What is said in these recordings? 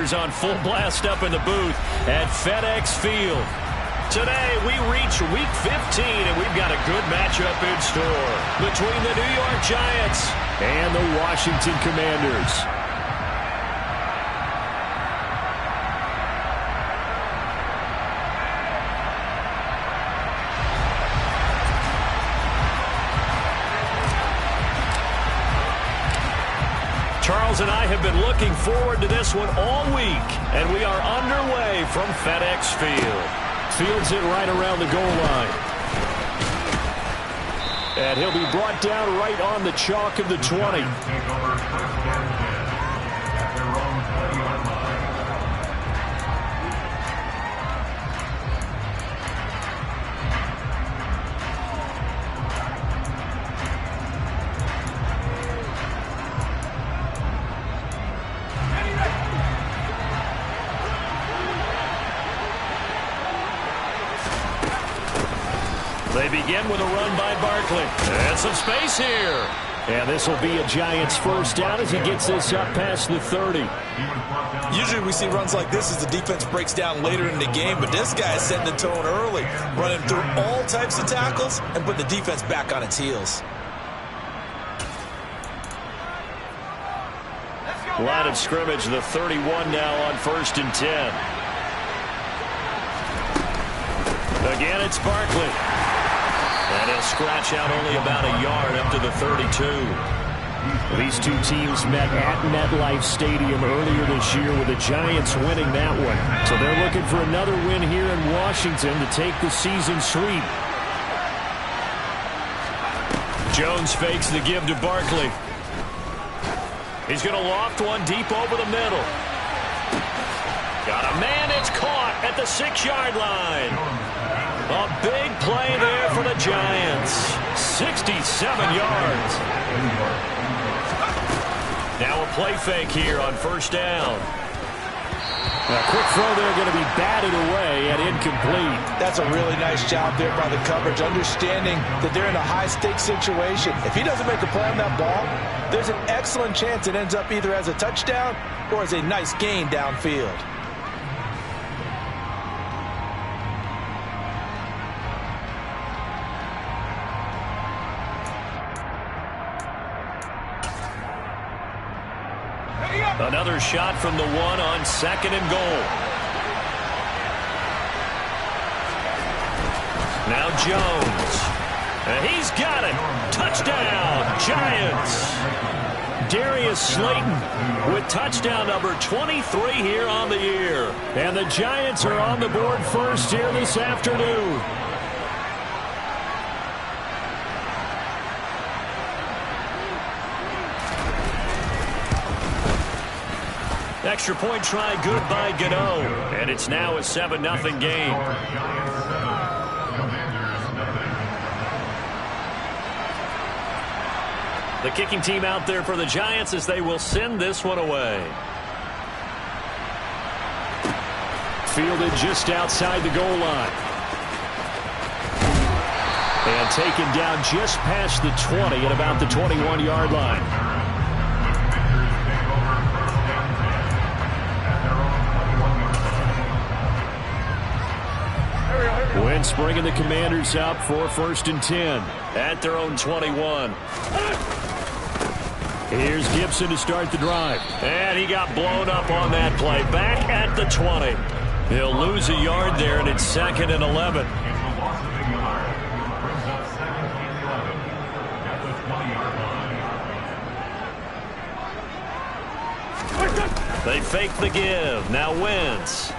Commanders on full blast up in the booth at FedEx Field. Today, we reach Week 15, and we've got a good matchup in store between the New York Giants and the Washington Commanders. Charles and I have been looking forward to this one all week, and we are underway from FedEx Field. Fields it right around the goal line. And he'll be brought down right on the chalk of the 20. They begin with a run by Barkley. And some space here. And this will be a Giants first down as he gets this up past the 30. Usually we see runs like this as the defense breaks down later in the game, but this guy is setting the tone early, running through all types of tackles and putting the defense back on its heels. Line of scrimmage, the 31 now on 1st and 10. Again, it's Barkley. And he'll scratch out only about a yard up to the 32. These two teams met at MetLife Stadium earlier this year with the Giants winning that one. So they're looking for another win here in Washington to take the season sweep. Jones fakes the give to Barkley. He's going to loft one deep over the middle. Got a man, it's caught at the 6-yard line. A big play there for the Giants. 67 yards. Now a play fake here on 1st down. A quick throw there going to be batted away and incomplete. That's a really nice job there by the coverage, understanding that they're in a high-stakes situation. If he doesn't make a play on that ball, there's an excellent chance it ends up either as a touchdown or as a nice gain downfield. Another shot from the 1 on 2nd and goal. Now Jones. And he's got it. Touchdown, Giants. Darius Slayton with touchdown number 23 here on the year. And the Giants are on the board first here this afternoon. Extra point try good by Gano. And it's now a 7-0 game. The kicking team out there for the Giants as they will send this one away. Fielded just outside the goal line. And taken down just past the 20 at about the 21-yard line. Wentz bringing the Commanders up for 1st and 10. At their own 21. Here's Gibson to start the drive. And he got blown up on that play. Back at the 20. He'll lose a yard there, and it's 2nd and 11. They fake the give. Now Wentz.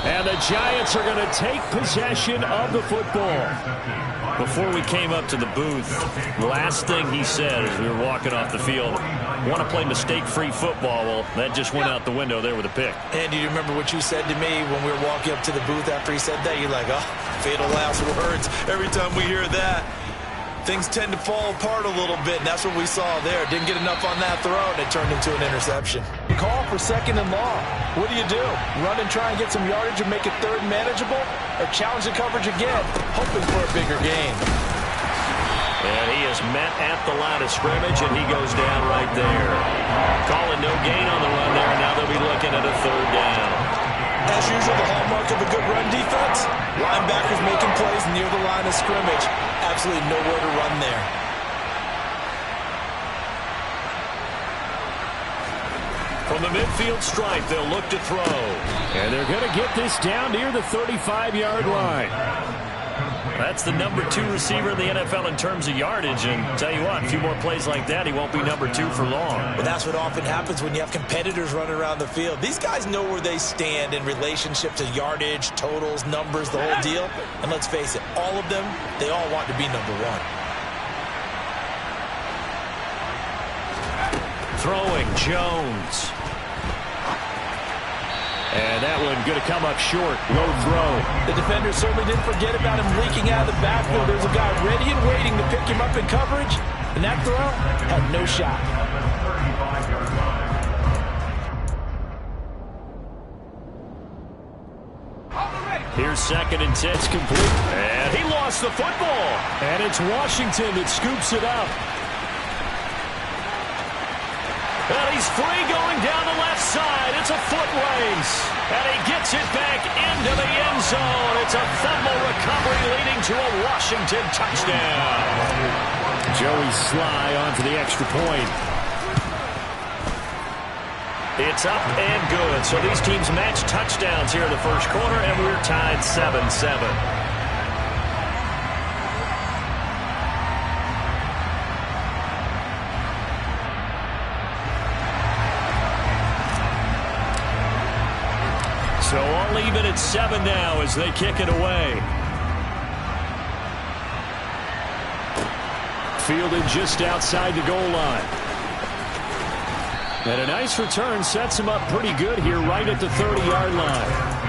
And the Giants are going to take possession of the football. Before we came up to the booth, last thing he said as we were walking off the field, want to play mistake-free football. Well, that just went out the window there with a pick. And do you remember what you said to me when we were walking up to the booth after he said that? You're like, oh, fatal last words. Every time we hear that, things tend to fall apart a little bit, and that's what we saw there. Didn't get enough on that throw, and it turned into an interception. Call for 2nd and long. What do? Run and try and get some yardage and make it 3rd and manageable? Or challenge the coverage again, hoping for a bigger gain? And he is met at the line of scrimmage, and he goes down right there. as usual, the hallmark of a good run defense? Linebackers making plays near the line of scrimmage. Absolutely nowhere to run there. From the midfield stripe, they'll look to throw. And they're going to get this down near the 35-yard line. That's the number 2 receiver in the NFL in terms of yardage. And tell you what, a few more plays like that, he won't be number 2 for long. Well, that's what often happens when you have competitors running around the field. These guys know where they stand in relationship to yardage, totals, numbers, the whole deal. And let's face it, all of them, they all want to be number 1. Throwing, Jones. And that one going to come up short. Low throw. The defender certainly didn't forget about him leaking out of the backfield. There's a guy ready and waiting to pick him up in coverage. And that throw had no shot. Here's 2nd and 10. It's complete. And he lost the football. And it's Washington that scoops it up. And he's free going down the left side. It's a foot race. And he gets it back into the end zone. It's a fumble recovery leading to a Washington touchdown. Joey Sly on for the extra point. It's up and good. So these teams match touchdowns here in the first quarter, and we're tied 7-7. So all even at 7 now as they kick it away. Fielded just outside the goal line. And a nice return sets him up pretty good here right at the 30-yard line.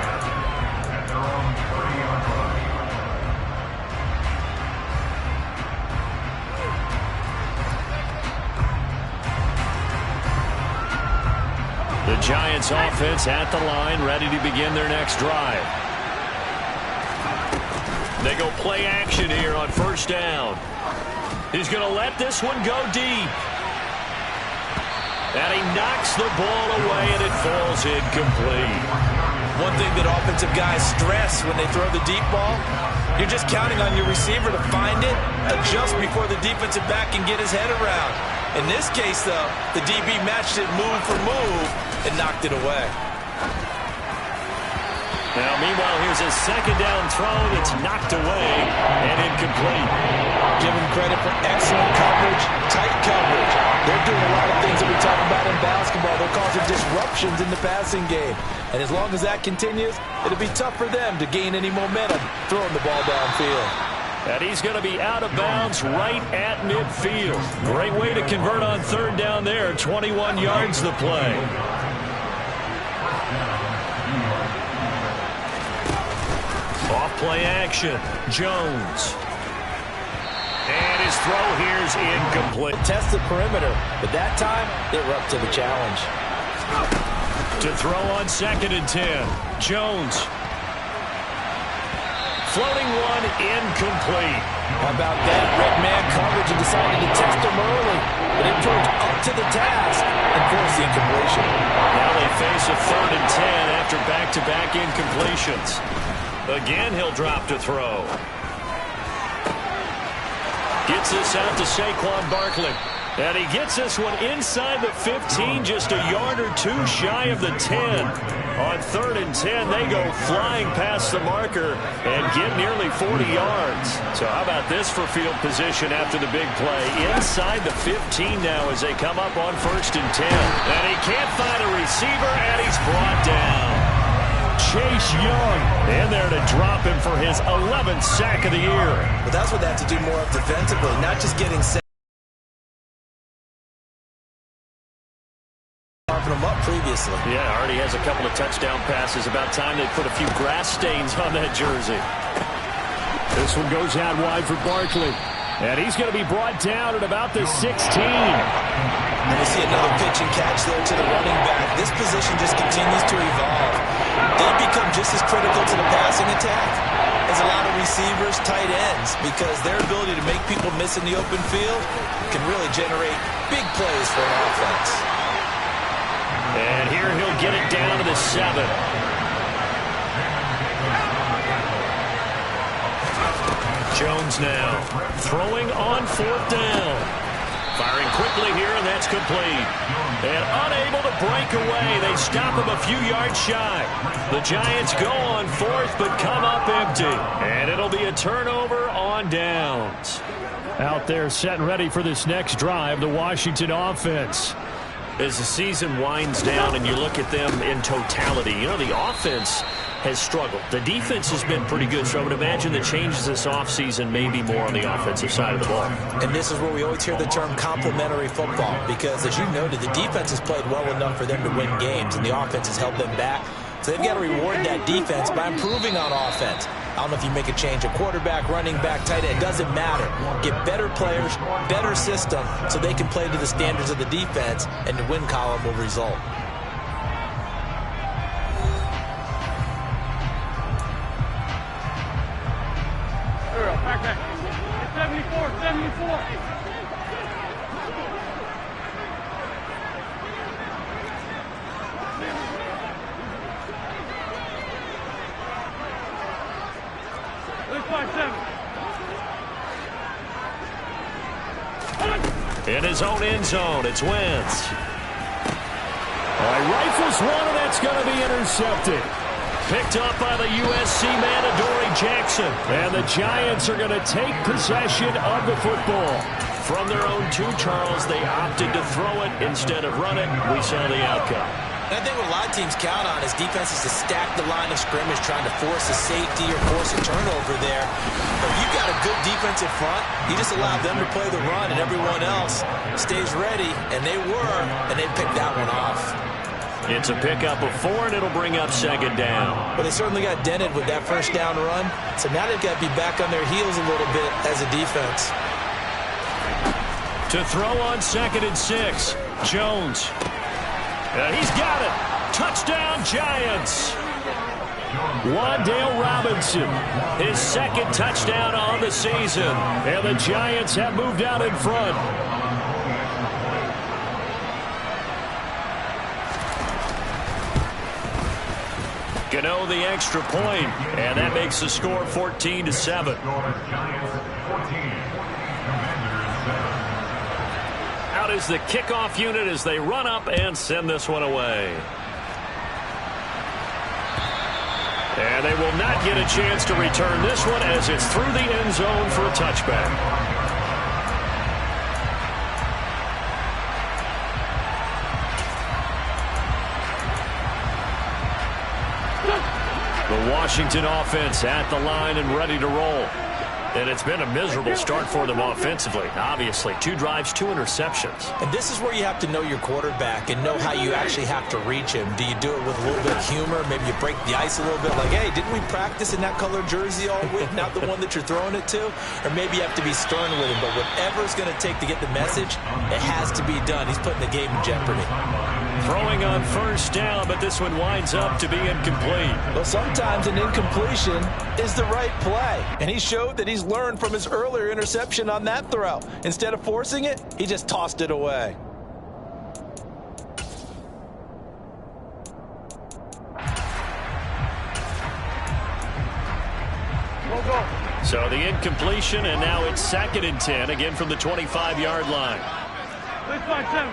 The Giants offense at the line, ready to begin their next drive. They go play action here on first down. He's going to let this one go deep. And he knocks the ball away, and it falls incomplete. One thing that offensive guys stress when they throw the deep ball, you're just counting on your receiver to find it, adjust before the defensive back can get his head around. In this case, though, the DB matched it move for move and knocked it away. Now, meanwhile, here's a 2nd down throw that's knocked away and incomplete. Give him credit for excellent coverage, tight coverage. They're doing a lot of things that we talk about in basketball. They're causing disruptions in the passing game. And as long as that continues, it'll be tough for them to gain any momentum throwing the ball downfield. And he's going to be out of bounds right at midfield. Great way to convert on 3rd down there. 21 yards the play. Off play action. Jones. And his throw here's incomplete. Test the perimeter, but that time they were up to the challenge. To throw on 2nd and 10. Jones. Floating one, incomplete. How about that? Red man coverage and decided to test him early. But it proved up to the task and forced the incompletion. Now they face a 3rd and 10 after back-to-back incompletions. Again, he'll drop to throw. Gets this out to Saquon Barkley. And he gets this one inside the 15, just a yard or 2 shy of the 10. On 3rd and 10, they go flying past the marker and get nearly 40 yards. So how about this for field position after the big play? Inside the 15 now as they come up on 1st and 10. And he can't find a receiver, and he's brought down. Chase Young in there to drop him for his 11th sack of the year. But that's what they have to do more of defensively, not just getting set. Him up previously. Yeah, already has a couple of touchdown passes. About time they put a few grass stains on that jersey. This one goes out wide for Barkley. And he's going to be brought down at about the 16. And we see another pitch and catch there to the running back. This position just continues to evolve. They become just as critical to the passing attack as a lot of receivers, tight ends, because their ability to make people miss in the open field can really generate big plays for an offense. And here he'll get it down to the 7. Jones now throwing on 4th down. Firing quickly here, and that's complete. And unable to break away. They stop him a few yards shy. The Giants go on 4th, but come up empty. And it'll be a turnover on downs. Out there set and ready for this next drive, the Washington offense. As the season winds down and you look at them in totality, you know, the offense has struggled. The defense has been pretty good, so I would imagine the changes this offseason may be more on the offensive side of the ball. And this is where we always hear the term complementary football, because as you noted, the defense has played well enough for them to win games, and the offense has held them back. So they've got to reward that defense by improving on offense. I don't know if you make a change at quarterback, running back, tight end. It doesn't matter. Get better players, better system, so they can play to the standards of the defense, and the win column will result. Back. 74. 5-7. In his own end zone, it's Wentz. Rifles one, and that's going to be intercepted. Picked up by the USC man, Adoree Jackson. And the Giants are going to take possession of the football. From their own 2, Charles, they opted to throw it instead of run it. We saw the outcome. And I think what a lot of teams count on is defenses to stack the line of scrimmage, trying to force a safety or force a turnover there. But if you've got a good defensive front, you just allow them to play the run, and everyone else stays ready, and they were, and they picked that one off. It's a pickup of 4, and it'll bring up 2nd down. But they certainly got dented with that 1st down run, so now they've got to be back on their heels a little bit as a defense. To throw on 2nd and 6, Jones. He's got it. Touchdown, Giants. Wan'Dale Robinson, his 2nd touchdown on the season. And the Giants have moved out in front. Gano the extra point, and that makes the score 14-7. Out is the kickoff unit as they run up and send this one away. And they will not get a chance to return this one as it's through the end zone for a touchback. The Washington offense at the line and ready to roll. And it's been a miserable start for them offensively. Obviously, 2 drives, 2 interceptions. And this is where you have to know your quarterback and know how you actually have to reach him. Do you do it with a little bit of humor? Maybe you break the ice a little bit like, hey, didn't we practice in that color jersey all week, not the one that you're throwing it to? Or maybe you have to be stern with him. But whatever it's going to take to get the message, it has to be done. He's putting the game in jeopardy. Throwing on 1st down, but this one winds up to be incomplete. Well, sometimes an incompletion is the right play. And he showed that he's learned from his earlier interception on that throw. Instead of forcing it, he just tossed it away. So the incompletion, and now it's 2nd and 10, again from the 25-yard line. 5-7.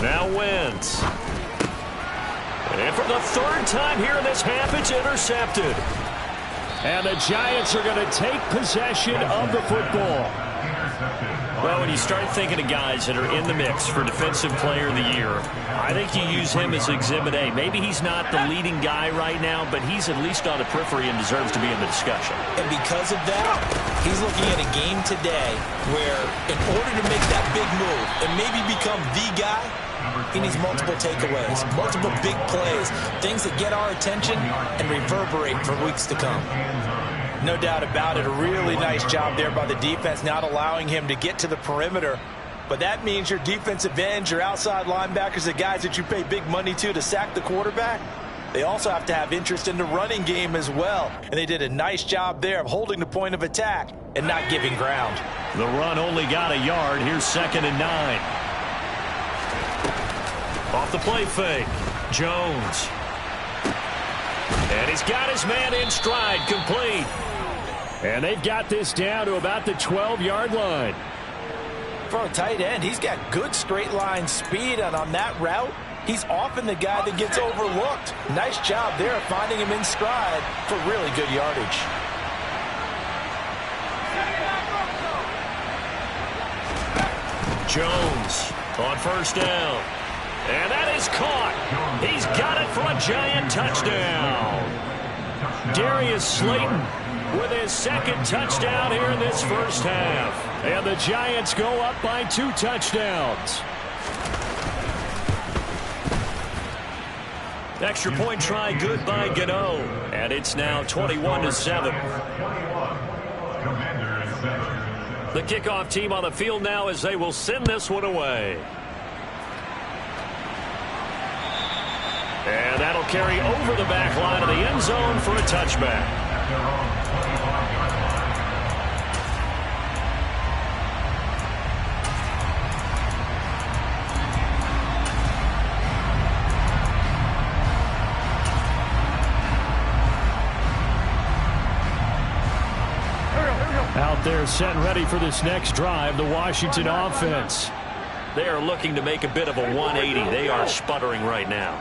Now Wentz. And for the 3rd time here in this half, it's intercepted. And the Giants are going to take possession of the football. Well, when you start thinking of guys that are in the mix for Defensive Player of the Year, I think you use him as Exhibit A. Maybe he's not the leading guy right now, but he's at least on the periphery and deserves to be in the discussion. And because of that, he's looking at a game today where in order to make that big move and maybe become the guy, he needs multiple takeaways, multiple big plays, things that get our attention and reverberate for weeks to come. No doubt about it. A really nice job there by the defense, not allowing him to get to the perimeter. But that means your defensive ends, your outside linebackers, the guys that you pay big money to sack the quarterback, they also have to have interest in the running game as well. And they did a nice job there of holding the point of attack and not giving ground. The run only got a yard. Here's 2nd and 9. Off the play fake. Jones. And he's got his man in stride, complete. And they've got this down to about the 12-yard line. For a tight end, he's got good straight line speed, and on that route, he's often the guy that gets overlooked. Nice job there of finding him in stride for really good yardage. Jones on first down. And that is caught. He's got it for a giant touchdown. Darius Slayton with his second touchdown here in this first half. And the Giants go up by 2 touchdowns. Extra point try good by Gano. And it's now 21-7. The kickoff team on the field now as they will send this one away. And that'll carry over the back line of the end zone for a touchback. Out there set and ready for this next drive, the Washington offense. They are looking to make a bit of a 180. They are sputtering right now.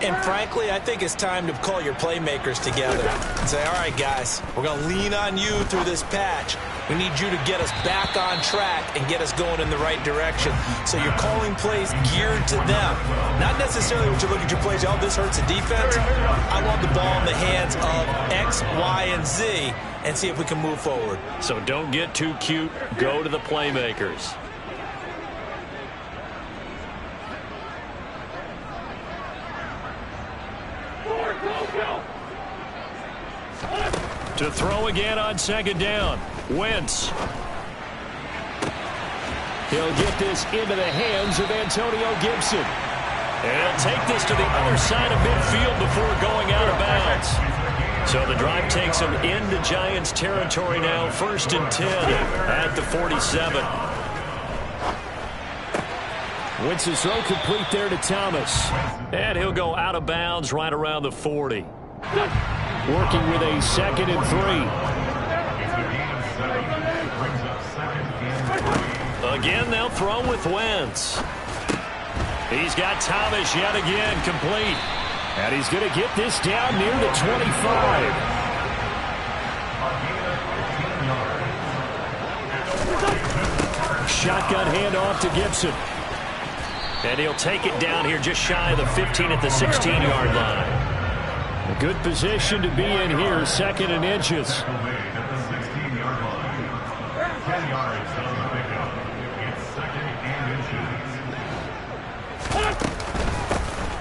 And frankly, I think it's time to call your playmakers together and say, all right, guys, we're going to lean on you through this patch. We need you to get us back on track and get us going in the right direction. So you're calling plays geared to them. Not necessarily what you look at your plays, oh, this hurts the defense. I want the ball in the hands of X, Y, and Z and see if we can move forward. So don't get too cute. Go to the playmakers. To throw again on second down. Wentz. He'll get this into the hands of Antonio Gibson. And he'll take this to the other side of midfield before going out of bounds. So the drive takes him into Giants territory now. 1st and 10 at the 47. Wentz's throw complete there to Thomas. And he'll go out of bounds right around the 40. Working with a 2nd and 3. Again, they'll throw with Wentz. He's got Thomas yet again, complete. And he's going to get this down near the 25. Shotgun handoff to Gibson. And he'll take it down here just shy of the 15 at the 16-yard line. A good position to be in here, 2nd and inches.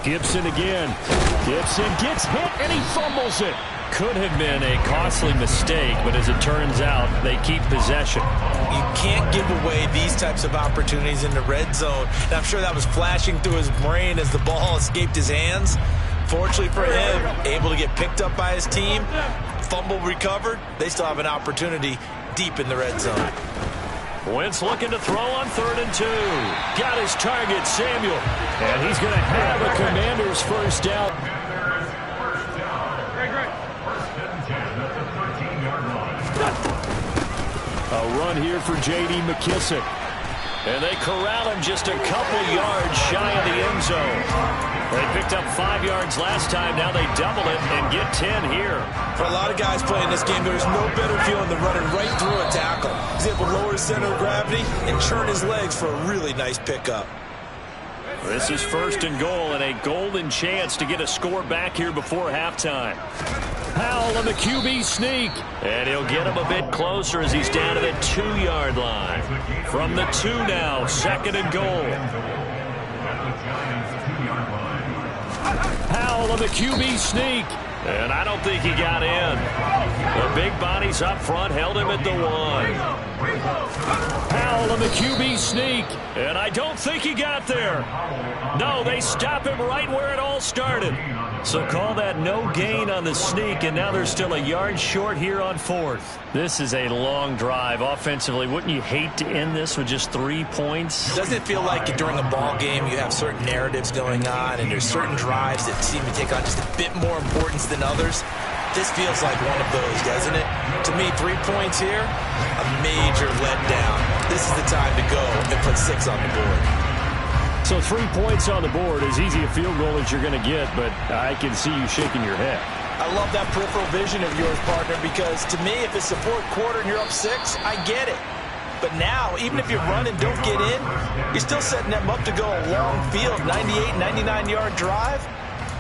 Gibson again. Gibson gets hit and he fumbles it. Could have been a costly mistake, but as it turns out, they keep possession. You can't give away these types of opportunities in the red zone. And I'm sure that was flashing through his brain as the ball escaped his hands. Fortunately for him, able to get picked up by his team, fumble recovered, they still have an opportunity deep in the red zone. Wentz looking to throw on 3rd and 2. Got his target, Samuel. And he's going to have a Commander's first down. A run here for J.D. McKissick. And they corral him just a couple yards shy of the end zone. They picked up 5 yards last time. Now they double it and get 10 here. For a lot of guys playing this game, there's no better feeling than running right through a tackle. He's able to lower his center of gravity and churn his legs for a really nice pickup. This is 1st and goal and a golden chance to get a score back here before halftime. Powell on the QB sneak. And he'll get him a bit closer as he's down to the 2-yard line. From the 2 now, 2nd and goal. Powell on the QB sneak. And I don't think he got in. The big bodies up front held him at the 1. Powell Calling the QB sneak. And I don't think he got there. No, they stop him right where it all started. So call that no gain on the sneak, and now they're still a yard short here on 4th. This is a long drive offensively. Wouldn't you hate to end this with just 3 points? Doesn't it feel like during a ball game you have certain narratives going on and there's certain drives that seem to take on just a bit more importance than others? This feels like one of those, doesn't it? To me, 3 points here, a major letdown. This is the time to go and put 6 on the board. So 3 points on the board, as easy a field goal as you're going to get, but I can see you shaking your head. I love that peripheral vision of yours, partner, because to me, if it's the 4th quarter and you're up 6, I get it. But now, even if you run and don't get in, you're still setting them up to go a long field, 98, 99-yard drive.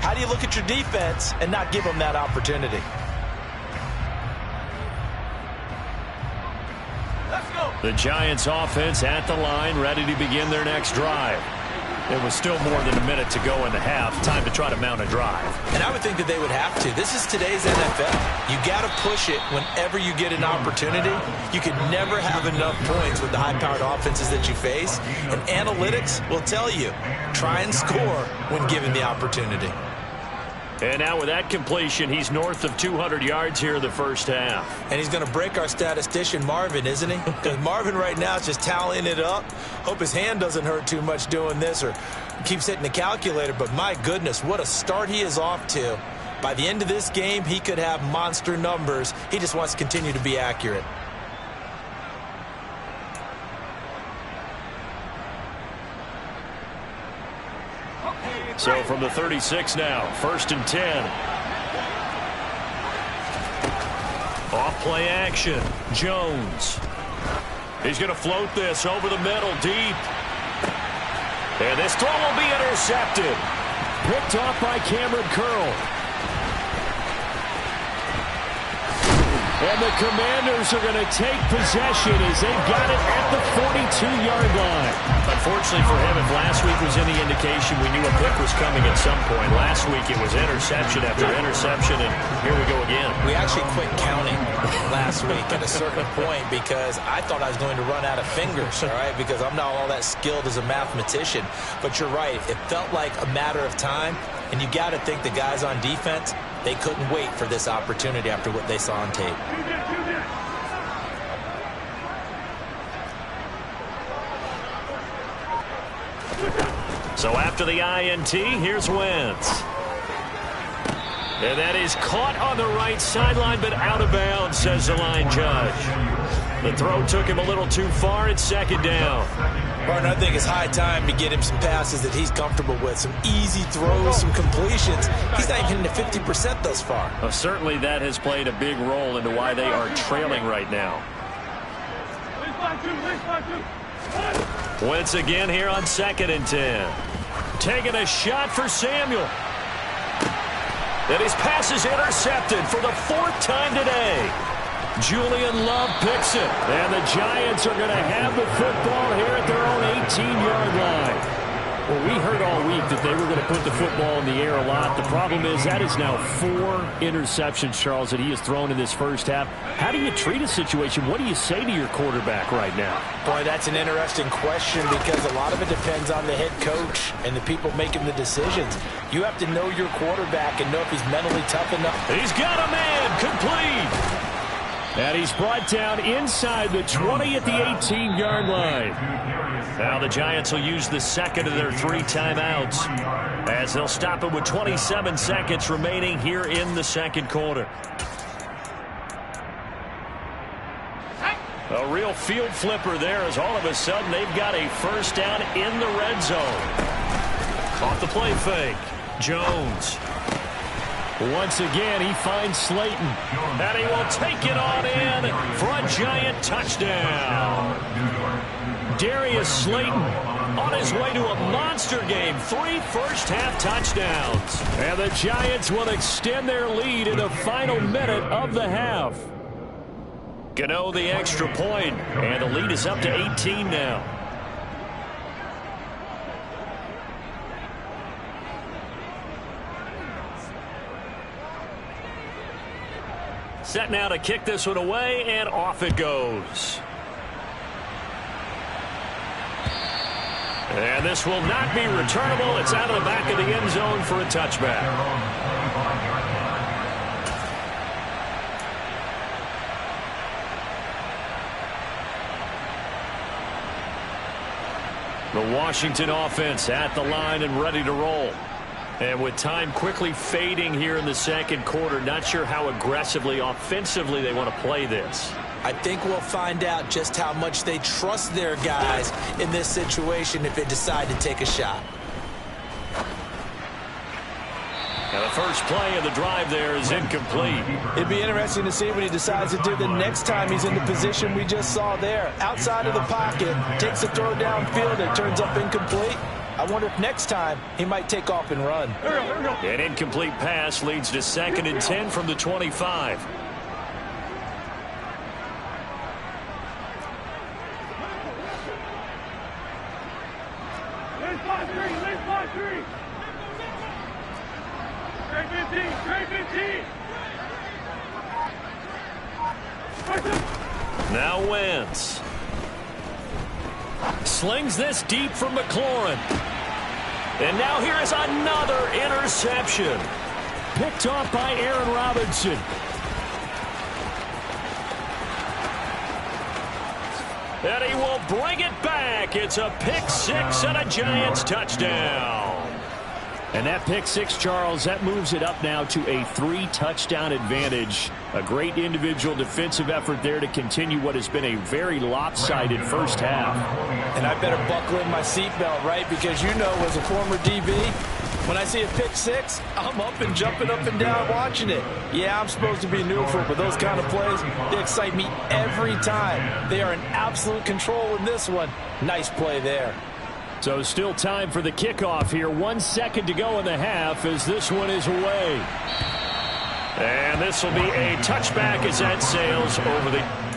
How do you look at your defense and not give them that opportunity? Let's go. The Giants offense at the line, ready to begin their next drive. There was still more than a minute to go in the half. Time to try to mount a drive. And I would think that they would have to. This is today's NFL. You got to push it whenever you get an opportunity. You can never have enough points with the high-powered offenses that you face. And analytics will tell you, try and score when given the opportunity. And now with that completion, he's north of 200 yards here in the first half. And he's going to break our statistician, Marvin, isn't he? Because Marvin right now is just tallying it up. Hope his hand doesn't hurt too much doing this or keeps hitting the calculator. But my goodness, what a start he is off to. By the end of this game, he could have monster numbers. He just wants to continue to be accurate. So from the 36 now, 1st and 10. Off play action. Jones. He's going to float this over the middle deep. And this throw will be intercepted. Picked off by Cameron Curl. And the Commanders are going to take possession as they got it at the 42-yard line. Unfortunately for him, if last week was any indication, we knew a pick was coming at some point. Last week it was interception after interception, and here we go again. We actually quit counting last week at a certain point because I thought I was going to run out of fingers, all right, because I'm not all that skilled as a mathematician. But you're right. It felt like a matter of time, and you got to think the guys on defense, they couldn't wait for this opportunity after what they saw on tape. So after the INT, here's Wentz. And that is caught on the right sideline, but out of bounds, says the line judge. The throw took him a little too far. It's 2nd down. Partner, I think it's high time to get him some passes that he's comfortable with. Some easy throws, some completions. He's not even hitting the 50% thus far. Well, certainly that has played a big role into why they are trailing right now. Wentz again here on 2nd and 10. Taking a shot for Samuel. And his pass is intercepted for the 4th time today. Julian Love picks it. And the Giants are going to have the football here at their own 18-yard line. Well, we heard all week that they were going to put the football in the air a lot. The problem is that is now 4 interceptions, Charles, that he has thrown in this first half. How do you treat a situation? What do you say to your quarterback right now? Boy, that's an interesting question because a lot of it depends on the head coach and the people making the decisions. You have to know your quarterback and know if he's mentally tough enough. He's got a man complete. And he's brought down inside the 20 at the 18-yard line. Now the Giants will use the 2nd of their 3 timeouts as they'll stop it with 27 seconds remaining here in the 2nd quarter. A real field flipper there as all of a sudden they've got a 1st down in the red zone. Off the play fake. Jones. Once again, he finds Slayton. And he will take it on in for a Giant touchdown. Darius Slayton on his way to a monster game. 3 first-half touchdowns. And the Giants will extend their lead in the final minute of the half. Gano the extra point, and the lead is up to 18 now. Set now to kick this one away, and off it goes. And this will not be returnable. It's out of the back of the end zone for a touchback. The Washington offense at the line and ready to roll. And with time quickly fading here in the second quarter, not sure how aggressively, offensively they want to play this. I think we'll find out just how much they trust their guys in this situation if they decide to take a shot. Now the first play of the drive there is incomplete. It'd be interesting to see what he decides to do the next time he's in the position we just saw there. Outside of the pocket, takes a throw downfield, it turns up incomplete. I wonder if next time he might take off and run. An incomplete pass leads to 2nd and 10 from the 25. Now Wentz. Slings this deep from McLaurin. And now here is another interception. Picked off by Aaron Robinson. And he will bring it back. It's a pick six and a Giants touchdown. And that pick six, Charles, that moves it up now to a 3-touchdown advantage. A great individual defensive effort there to continue what has been a very lopsided first half. And I better buckle in my seatbelt, right? Because you know, as a former DB, when I see a pick six, I'm up and jumping up and down watching it. Yeah, I'm supposed to be neutral, but those kind of plays, they excite me every time. They are in absolute control in this one. Nice play there. So still time for the kickoff here. 1 second to go in the half as this one is away. And this will be a touchback as that sails over the...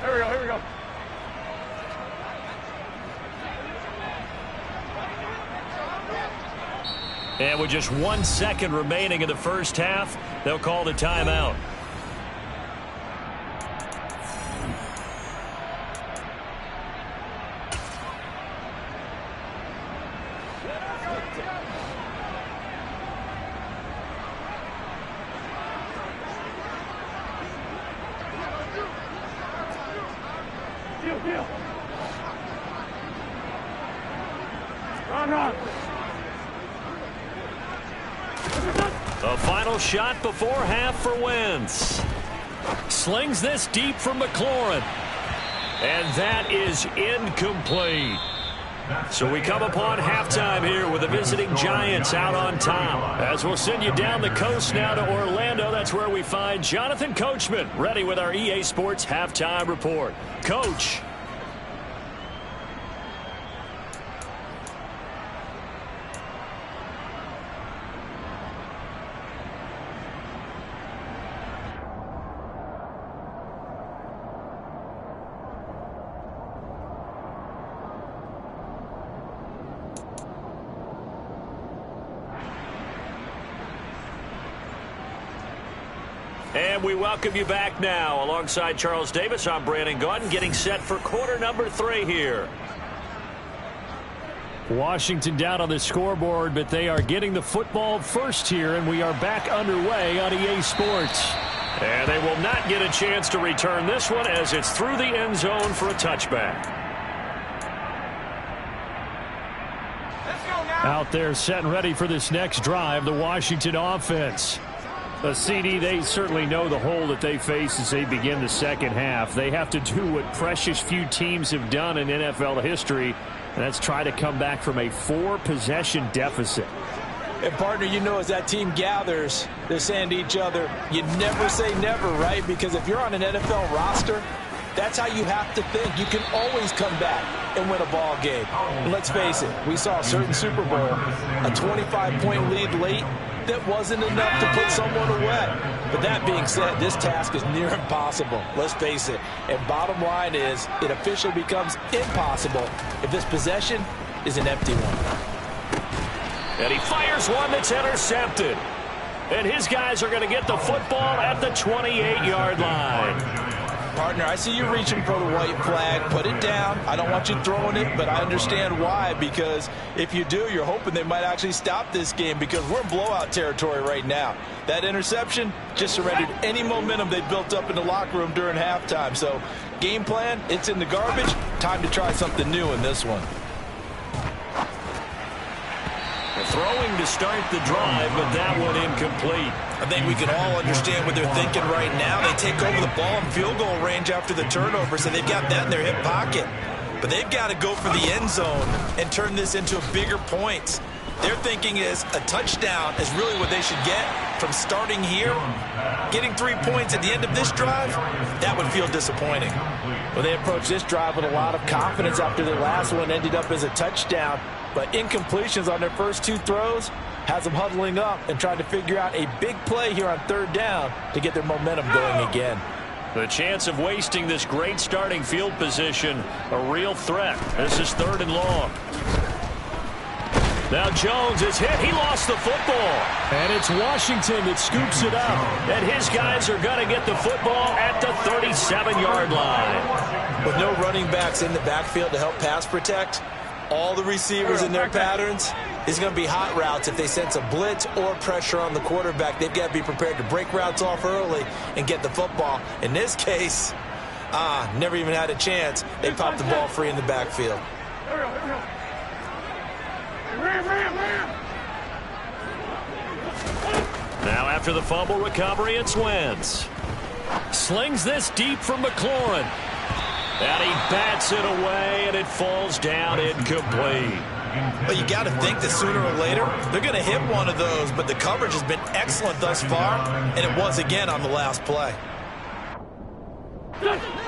Here we go, here we go. And with just 1 second remaining in the first half, they'll call the timeout. Run. A final shot before half for Wentz. Slings this deep from McLaurin. And that is incomplete. So we come upon halftime here with the visiting Giants out on top. As we'll send you down the coast now to Orlando, that's where we find Jonathan Coachman ready with our EA Sports halftime report. Coach. And we welcome you back now. Alongside Charles Davis, I'm Brandon Gaudin, getting set for quarter number 3 here. Washington down on the scoreboard, but they are getting the football first here, and we are back underway on EA Sports. And they will not get a chance to return this one as it's through the end zone for a touchback. Out there set and ready for this next drive, the Washington offense. A CD, they certainly know the hole that they face as they begin the second half. They have to do what precious few teams have done in NFL history, and that's try to come back from a 4-possession deficit. And, partner, you know, as that team gathers, they're saying to each other, you never say never, right? Because if you're on an NFL roster, that's how you have to think. You can always come back and win a ball game. And let's face it, we saw a certain Super Bowl, a 25-point lead late, that wasn't enough to put someone away. But that being said, this task is near impossible. Let's face it. And bottom line is, it officially becomes impossible if this possession is an empty one. And he fires one that's intercepted. And his guys are going to get the football at the 28-yard line. Partner, I see you reaching for the white flag. Put it down. I don't want you throwing it, but I understand why. Because if you do, you're hoping they might actually stop this game because we're in blowout territory right now. That interception just surrendered any momentum they built up in the locker room during halftime. So, game plan, it's in the garbage. Time to try something new in this one. Throwing to start the drive, but that one incomplete. I think we can all understand what they're thinking right now. They take over the ball in field goal range after the turnover, so they've got that in their hip pocket. But they've got to go for the end zone and turn this into bigger points. Their thinking is a touchdown is really what they should get from starting here. Getting 3 points at the end of this drive, that would feel disappointing. Well, they approached this drive with a lot of confidence after their last one ended up as a touchdown. But incompletions on their first 2 throws has them huddling up and trying to figure out a big play here on 3rd down to get their momentum going again. The chance of wasting this great starting field position, a real threat. This is 3rd and long. Now Jones is hit. He lost the football. And it's Washington that scoops it up. And his guys are going to get the football at the 37-yard line. With no running backs in the backfield to help pass protect, all the receivers in their patterns is going to be hot routes if they sense a blitz or pressure on the quarterback. They've got to be prepared to break routes off early and get the football. In this case, never even had a chance. They popped the ball free in the backfield. Now after the fumble recovery, it's Wentz. Slings this deep from McLaurin. And he bats it away, and it falls down incomplete. But you got to think that sooner or later, they're going to hit one of those. But the coverage has been excellent thus far, and it was again on the last play.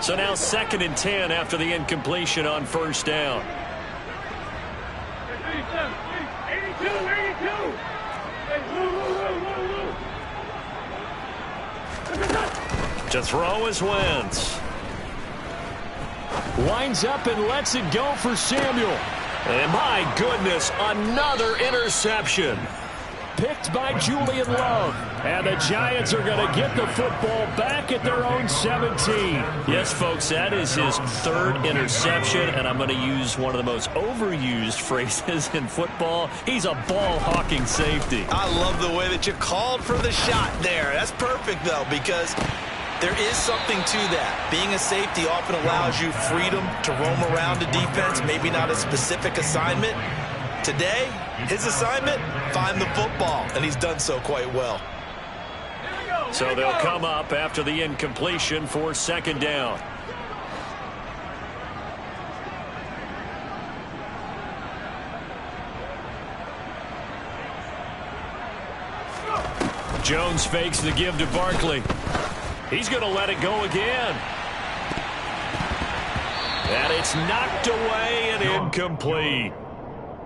So now 2nd and 10 after the incompletion on 1st down. 82. To throw is Wentz. Winds up and lets it go for Samuel. And my goodness, another interception. Picked by Julian Love. And the Giants are going to get the football back at their own 17. Yes, folks, that is his third interception, and I'm going to use one of the most overused phrases in football. He's a ball-hawking safety. I love the way that you called for the shot there. That's perfect, though, because there is something to that. Being a safety often allows you freedom to roam around the defense, maybe not a specific assignment. Today, his assignment, find the football, and he's done so quite well. So they'll come up after the incompletion for second down. Jones fakes the give to Barkley. He's going to let it go again. And it's knocked away and incomplete.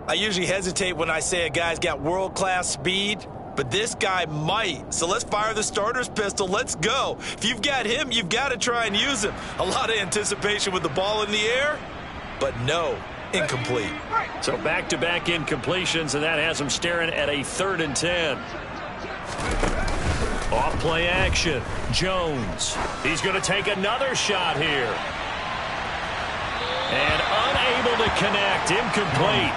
I usually hesitate when I say a guy's got world-class speed, but this guy might. So let's fire the starter's pistol. Let's go. If you've got him, you've got to try and use him. A lot of anticipation with the ball in the air, but no, incomplete. So back-to-back incompletions, and that has him staring at a 3rd and 10. Off play action. Jones. He's going to take another shot here. And unable to connect. Incomplete.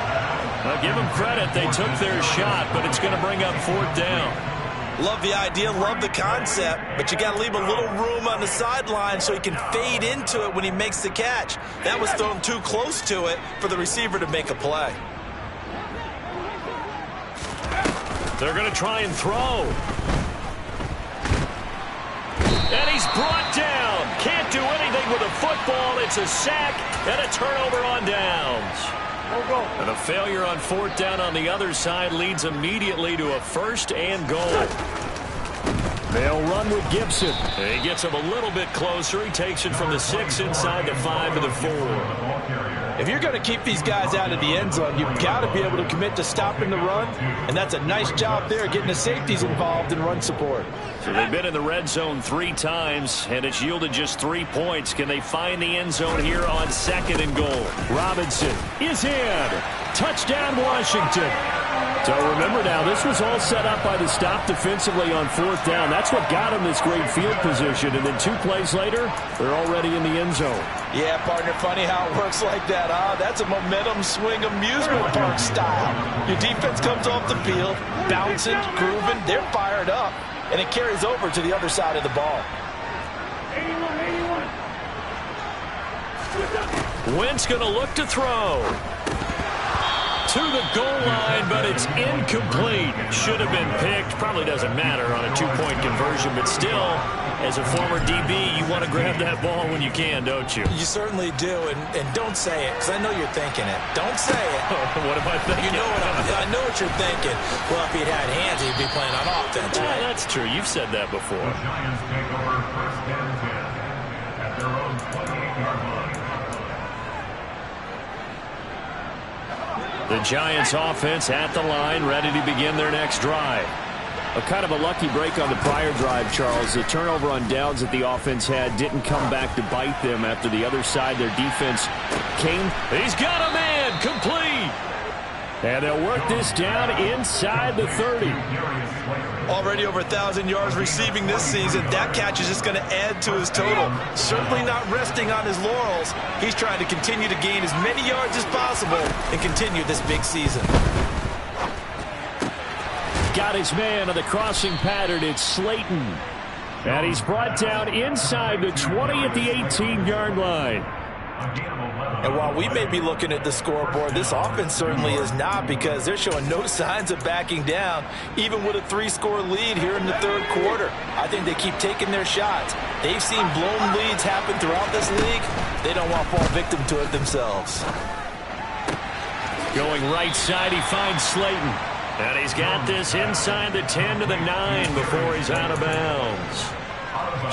Now give them credit. They took their shot, but it's going to bring up 4th down. Love the idea, love the concept, but you got to leave a little room on the sideline so he can fade into it when he makes the catch. That was thrown too close to it for the receiver to make a play. They're going to try and throw. And he's brought down. Can't do anything with a football. It's a sack and a turnover on downs. And a failure on 4th down on the other side leads immediately to a 1st and goal. They'll run with Gibson. He gets him a little bit closer. He takes it from the 6 inside the 5 to the 4. If you're going to keep these guys out of the end zone, you've got to be able to commit to stopping the run, and that's a nice job there, getting the safeties involved in run support. So they've been in the red zone 3 times, and it's yielded just 3 points. Can they find the end zone here on 2nd and goal? Robinson is in. Touchdown, Washington. So remember now, this was all set up by the stop defensively on 4th down. That's what got him this great field position. And then 2 plays later, they're already in the end zone. Yeah, partner, funny how it works like that, huh? That's a momentum swing amusement park style. Your defense comes off the field, bouncing, grooving, they're fired up, and it carries over to the other side of the ball. 81. Wentz going to look to throw. To the goal line, but it's incomplete. Should have been picked. Probably doesn't matter on a 2-point conversion, but still, as a former DB, you want to grab that ball when you can, don't you? You certainly do, and don't say it, because I know you're thinking it. Don't say it. What am I thinking? You know I know what you're thinking. Well, if he'd had hands, he'd be playing on offense, right? Yeah, that's true. You've said that before. The Giants take over 1st and 10 at their own 28-yard line. The Giants offense at the line, ready to begin their next drive. A kind of a lucky break on the prior drive, Charles. The turnover on downs that the offense had didn't come back to bite them after the other side. Their defense came. He's got a man, complete. And they'll work this down inside the 30. Already over 1,000 yards receiving this season. That catch is just going to add to his total. Certainly not resting on his laurels. He's trying to continue to gain as many yards as possible and continue this big season. Got his man on the crossing pattern. It's Slayton. And he's brought down inside the 20 at the 18-yard line. And while we may be looking at the scoreboard, this offense certainly is not, because they're showing no signs of backing down, even with a 3-score lead here in the 3rd quarter. I think they keep taking their shots. They've seen blown leads happen throughout this league. They don't want to fall victim to it themselves. Going right side, he finds Slayton. And he's got this inside the 10 to the 9 before he's out of bounds.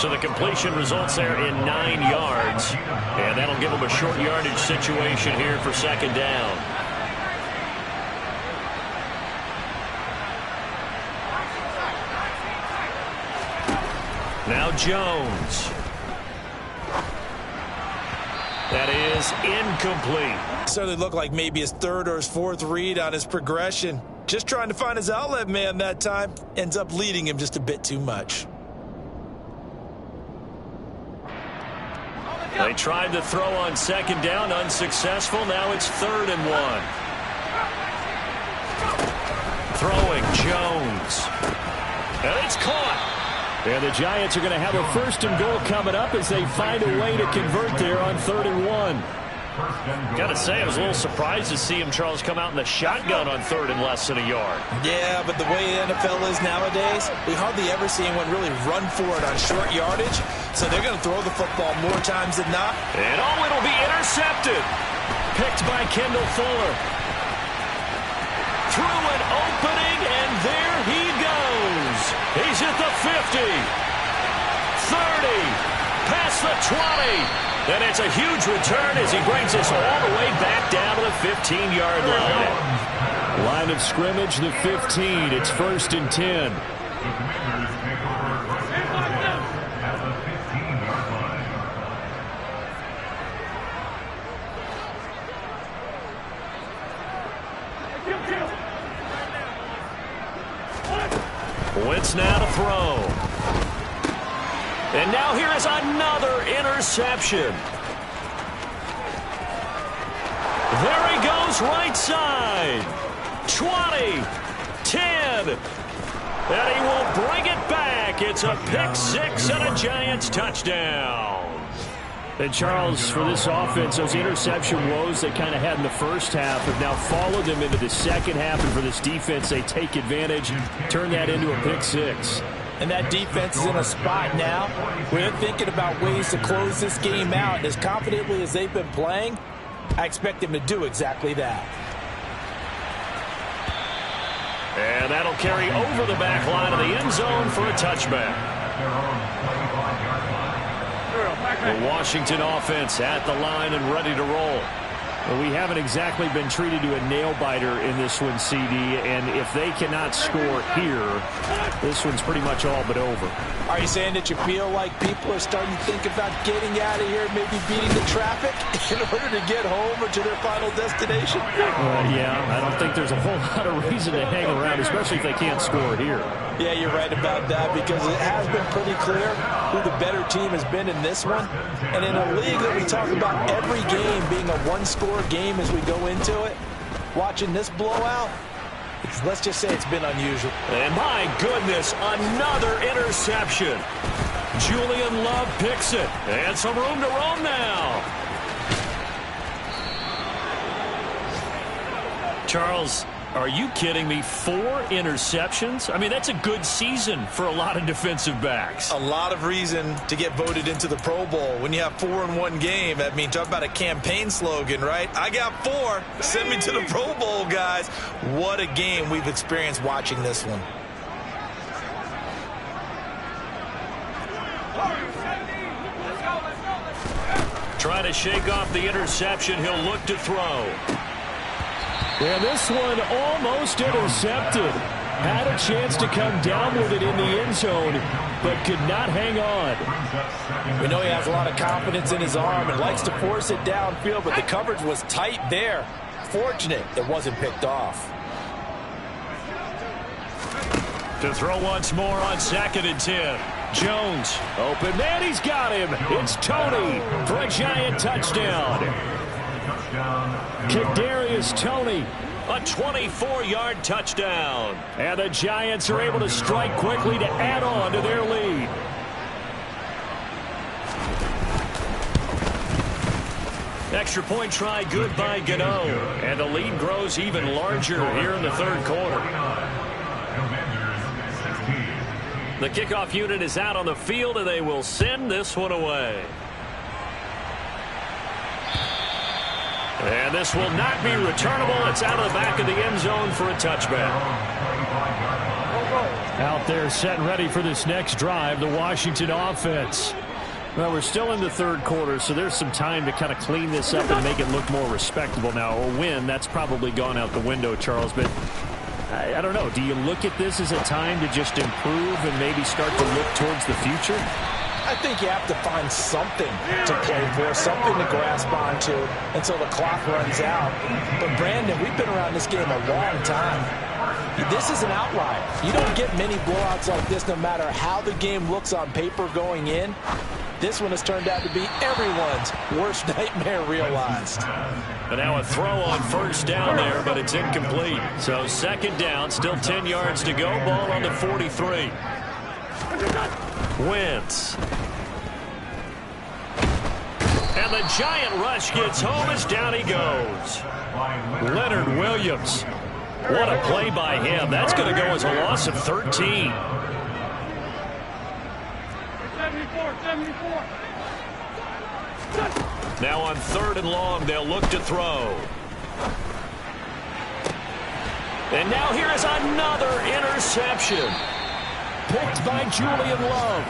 So the completion results there in 9 yards. And that'll give him a short yardage situation here for 2nd down. Now Jones. That is incomplete. Certainly looked like maybe his third or his fourth read on his progression. Just trying to find his outlet man that time. Ends up leading him just a bit too much. They tried to throw on second down, unsuccessful. Now it's 3rd and 1. Throwing, Jones. And it's caught. And the Giants are going to have a 1st and goal coming up as they find a way to convert there on 3rd and 1. Got to say, I was a little surprised to see him, Charles, come out in the shotgun on 3rd and less than a yard. Yeah, but the way the NFL is nowadays, we hardly ever see anyone really run for it on short yardage. So they're going to throw the football more times than not. And it'll be intercepted. Picked by Kendall Fuller. Through an opening, and there he goes. He's at the 50. 30. Past the 20. And it's a huge return as he brings us all the way back down to the 15-yard line. Line of scrimmage, the 15. It's 1st and 10. The Commanders take over first and 10 at the 15-yard line. Wentz now to throw. And now here is another interception. There he goes, right side. 20, 10. And he will bring it back. It's a pick 6 and a Giants touchdown. And Charles, for this offense, those interception woes they kind of had in the first half have now followed them into the second half. And for this defense, they take advantage, turn that into a pick 6. And that defense is in a spot now where they're thinking about ways to close this game out. And as confidently as they've been playing, I expect them to do exactly that. And that'll carry over the back line of the end zone for a touchback. The Washington offense at the line and ready to roll. Well, we haven't exactly been treated to a nail-biter in this one, CD, and if they cannot score here, this one's pretty much all but over. Are you saying that you feel like people are starting to think about getting out of here, maybe beating the traffic in order to get home or to their final destination? Yeah, I don't think there's a whole lot of reason to hang around, especially if they can't score here. Yeah, you're right about that because it has been pretty clear who the better team has been in this one. And in a league that we talk about every game being a one-score game as we go into it, watching this blowout, let's just say it's been unusual. And my goodness, another interception. Julian Love picks it. And some room to roam now. Charles, are you kidding me? 4 interceptions? I mean, that's a good season for a lot of defensive backs. A lot of reason to get voted into the Pro Bowl. When you have 4 in one game, I mean, talk about a campaign slogan, right? I got 4. Send me to the Pro Bowl, guys. What a game we've experienced watching this one. Trying to shake off the interception. He'll look to throw. And this one almost intercepted. Had a chance to come down with it in the end zone, but could not hang on. We know he has a lot of confidence in his arm and likes to force it downfield, but the coverage was tight there. Fortunate it wasn't picked off. To throw once more on 2nd and 10. Jones, open man, he's got him. It's Tony for a Giant touchdown. Kadarius Toney, a 24-yard touchdown. And the Giants are able to strike quickly to add on to their lead. Extra point try good by Gano. And the lead grows even larger here in the 3rd quarter. The kickoff unit is out on the field, and they will send this one away. And this will not be returnable. It's out of the back of the end zone for a touchback. Out there set and ready for this next drive, the Washington offense. Well, we're still in the 3rd quarter, so there's some time to kind of clean this up and make it look more respectable now. A win, that's probably gone out the window, Charles, but I don't know. Do you look at this as a time to just improve and maybe start to look towards the future? I think you have to find something to play for, something to grasp onto until the clock runs out. But, Brandon, we've been around this game a long time. This is an outlier. You don't get many blowouts like this no matter how the game looks on paper going in. This one has turned out to be everyone's worst nightmare realized. And now a throw on first down there, but it's incomplete. So second down, still 10 yards to go. Ball on the 43. Wentz. And the giant rush gets home as down he goes. Leonard Williams. What a play by him. That's going to go as a loss of 13. Now on 3rd and long, they'll look to throw. And now here is another interception. Picked by Julian Love.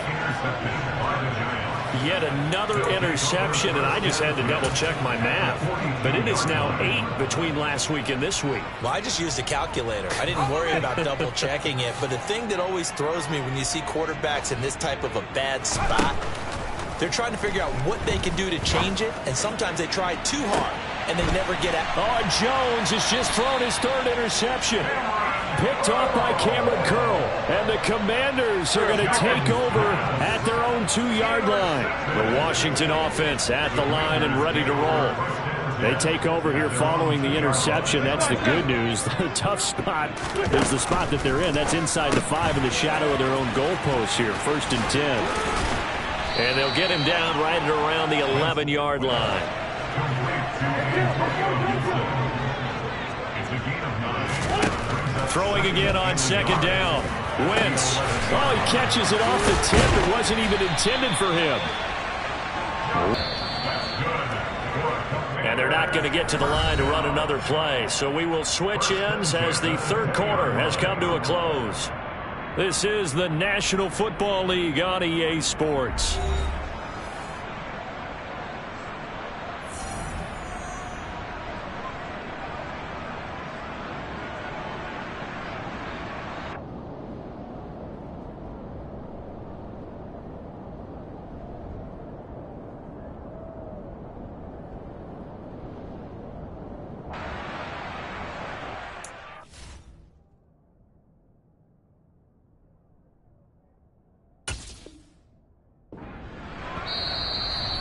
Yet another interception, and I just had to double-check my math. But it is now 8 between last week and this week. Well, I just used a calculator. I didn't worry about double-checking it. But the thing that always throws me when you see quarterbacks in this type of a bad spot, they're trying to figure out what they can do to change it, and sometimes they try too hard, and they never get out. Oh, Jones has just thrown his 3rd interception. Picked off by Cameron Curl. And the Commanders are going to take over at their own 2-yard line. The Washington offense at the line and ready to roll. They take over here following the interception. That's the good news. The tough spot is the spot that they're in. That's inside the 5 in the shadow of their own goalpost here. 1st and 10. And they'll get him down right at around the 11-yard line. Throwing again on 2nd down. Wentz. Oh, he catches it off the tip. It wasn't even intended for him. And they're not going to get to the line to run another play. So we will switch ends as the 3rd quarter has come to a close. This is the National Football League on EA Sports.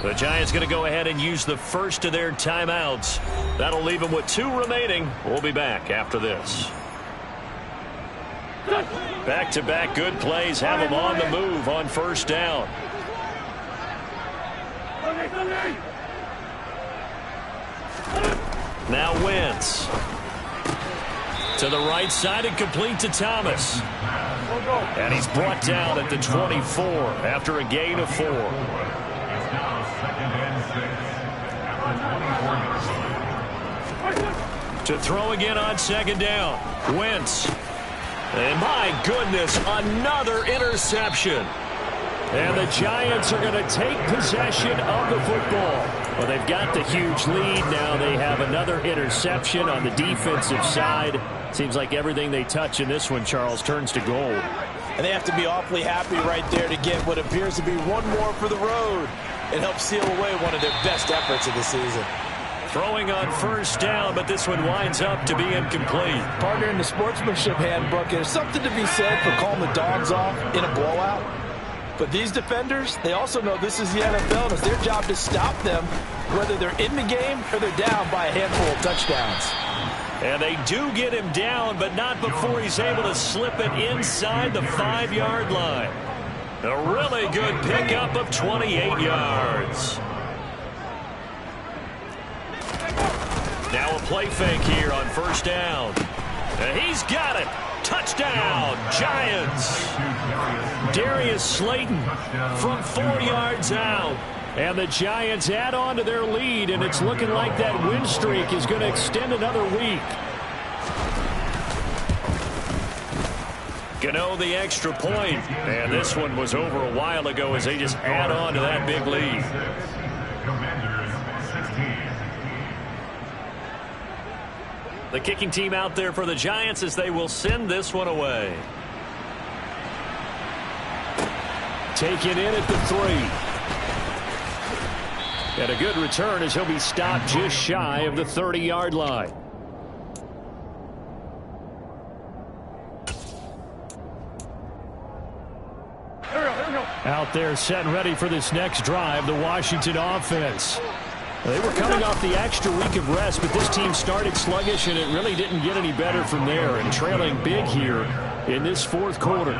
The Giants going to go ahead and use the first of their timeouts. That'll leave them with 2 remaining. We'll be back after this. Back-to-back good plays have them on the move on 1st down. Now Wentz. To the right side and complete to Thomas. And he's brought down at the 24 after a gain of 4. To throw again on 2nd down. Wentz. And my goodness, another interception. And the Giants are going to take possession of the football. Well, they've got the huge lead. Now they have another interception on the defensive side. Seems like everything they touch in this one, Charles, turns to gold. And they have to be awfully happy right there to get what appears to be one more for the road. It helps seal away one of their best efforts of the season. Throwing on 1st down, but this one winds up to be incomplete. Partner, in the sportsmanship handbook, there's something to be said for calling the dogs off in a blowout. But these defenders, they also know this is the NFL, and it's their job to stop them, whether they're in the game or they're down by a handful of touchdowns. And they do get him down, but not before he's able to slip it inside the 5-yard line. A really good pickup of 28 yards. Now a play fake here on 1st down. And he's got it. Touchdown, Giants. Darius Slayton from 4 yards out. And the Giants add on to their lead, and it's looking like that win streak is going to extend another week. Gano the extra point, and this one was over a while ago as they just add on to that big lead. The kicking team out there for the Giants as they will send this one away. Taken in at the 3. And a good return as he'll be stopped just shy of the 30-yard line. Out there set and ready for this next drive, the Washington offense. They were coming off the extra week of rest, but this team started sluggish, and it really didn't get any better from there, and trailing big here in this fourth quarter.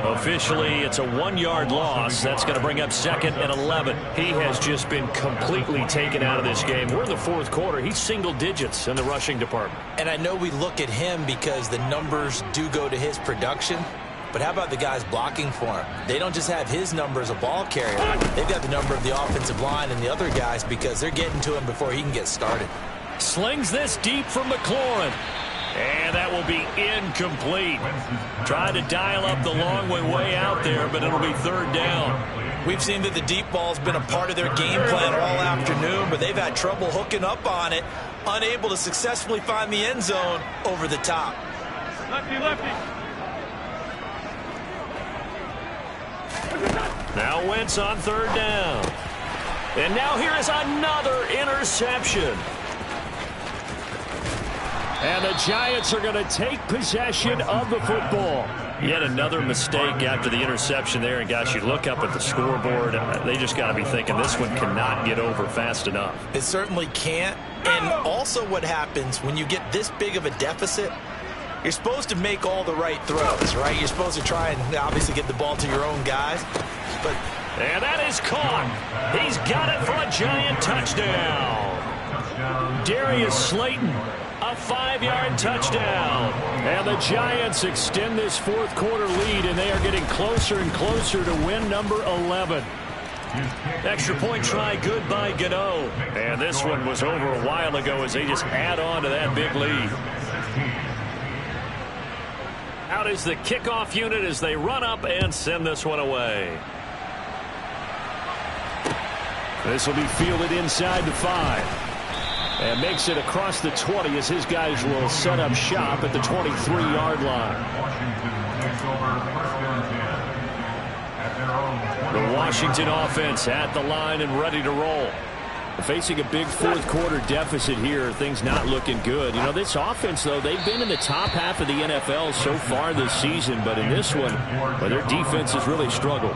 Officially, it's a 1-yard loss. That's going to bring up 2nd and 11. He has just been completely taken out of this game. We're in the fourth quarter. He's single digits in the rushing department. And I know we look at him because the numbers do go to his production. But how about the guys blocking for him? They don't just have his number as a ball carrier. They've got the number of the offensive line and the other guys because they're getting to him before he can get started. Slings this deep from McLaurin. And that will be incomplete. Tried to dial up the long way out there, but it'll be 3rd down. We've seen that the deep ball's been a part of their game plan all afternoon, but they've had trouble hooking up on it, unable to successfully find the end zone over the top. Lefty. Now Wentz on 3rd down. And now here is another interception. And the Giants are going to take possession of the football. Yet another mistake after the interception there. And, gosh, you look up at the scoreboard, they just got to be thinking this one cannot get over fast enough. It certainly can't. And also what happens when you get this big of a deficit, you're supposed to make all the right throws, right? You're supposed to try and obviously get the ball to your own guys. And that is caught. He's got it for a Giant touchdown. Darius Slayton, a 5-yard touchdown. And the Giants extend this fourth quarter lead, and they are getting closer and closer to win number 11. Extra point try good by Gano. And this one was over a while ago as they just add on to that big lead. Out is the kickoff unit as they run up and send this one away. This will be fielded inside the 5. And makes it across the 20 as his guys will set up shop at the 23-yard line. The Washington offense at the line and ready to roll. Facing a big fourth quarter deficit here, things not looking good. You know, this offense, though, they've been in the top half of the NFL so far this season, but in this one, well, their defense has really struggled.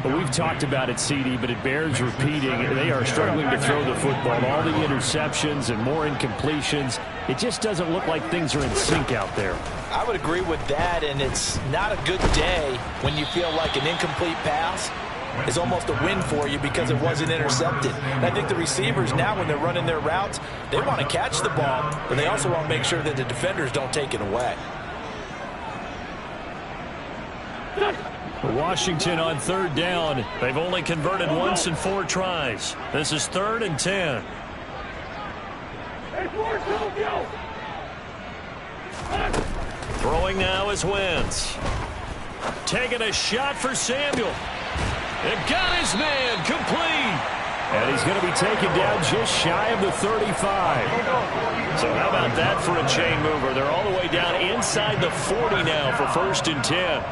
Well, we've talked about it, CD, but it bears repeating. They are struggling to throw the football. All the interceptions and more incompletions. It just doesn't look like things are in sync out there. I would agree with that, and it's not a good day when you feel like an incomplete pass is almost a win for you because it wasn't intercepted. And I think the receivers now, when they're running their routes, they want to catch the ball, but they also want to make sure that the defenders don't take it away. Washington on 3rd down. They've only converted once in 4 tries. This is 3rd and 10. Throwing now is Wentz. Taking a shot for Samuel. And got his man complete. And he's going to be taken down just shy of the 35. So how about that for a chain mover? They're all the way down inside the 40 now for 1st and 10.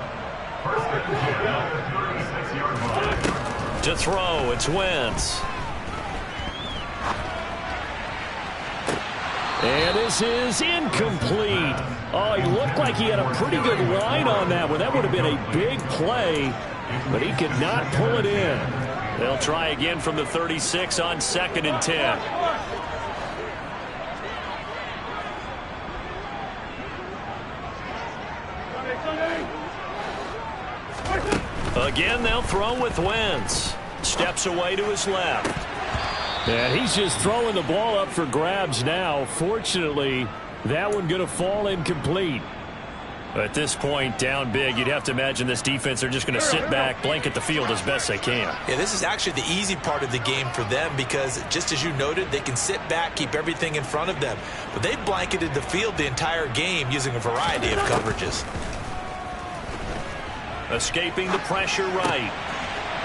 To throw, it's Wentz. And this is incomplete. Oh, he looked like he had a pretty good line on that one. That would have been a big play, but he could not pull it in. They'll try again from the 36 on 2nd and 10. Again, they'll throw with Wentz. Steps away to his left. And he's just throwing the ball up for grabs now. Fortunately, that one going to fall incomplete. At this point, down big, you'd have to imagine this defense are just going to sit back, blanket the field as best they can. Yeah, this is actually the easy part of the game for them because, just as you noted, they can sit back, keep everything in front of them. But they've blanketed the field the entire game using a variety of coverages. Escaping the pressure right.